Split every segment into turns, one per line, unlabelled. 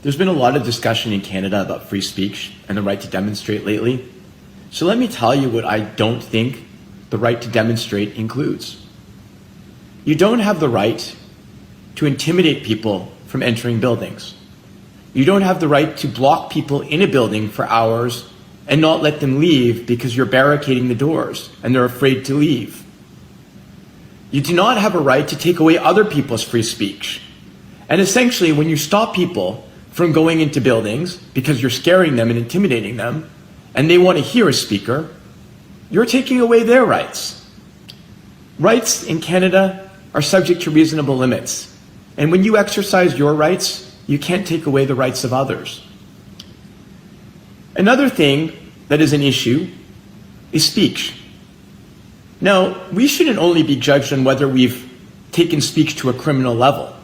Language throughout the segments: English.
There's been a lot of discussion in Canada about free speech and the right to demonstrate lately. So let me tell you what I don't think the right to demonstrate includes. You don't have the right to intimidate people from entering buildings. You don't have the right to block people in a building for hours and not let them leave because you're barricading the doors and they're afraid to leave. You do not have a right to take away other people's free speech. And essentially, when you stop people from going into buildings because you're scaring them and intimidating them, and they want to hear a speaker, you're taking away their rights. Rights in Canada are subject to reasonable limits. And when you exercise your rights, you can't take away the rights of others. Another thing that is an issue is speech. Now, we shouldn't only be judged on whether we've taken speech to a criminal level.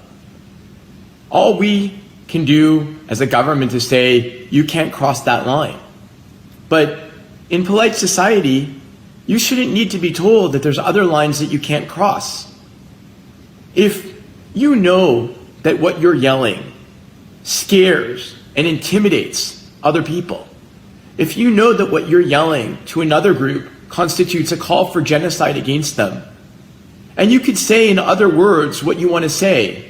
All we can do as a government is say, you can't cross that line. But in polite society, you shouldn't need to be told that there's other lines that you can't cross. If you know that what you're yelling scares and intimidates other people, if you know that what you're yelling to another group constitutes a call for genocide against them, and you could say in other words what you want to say,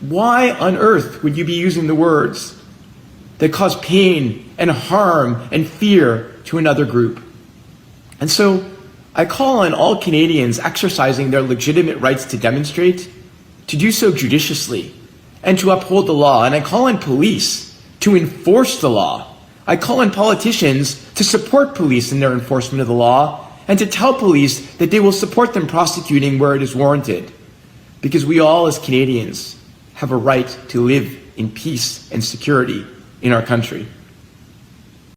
why on earth would you be using the words that cause pain and harm and fear to another group? And so I call on all Canadians exercising their legitimate rights to demonstrate to do so judiciously and to uphold the law. And I call on police to enforce the law. I call on politicians to support police in their enforcement of the law and to tell police that they will support them prosecuting where it is warranted. Because we all as Canadians have a right to live in peace and security in our country.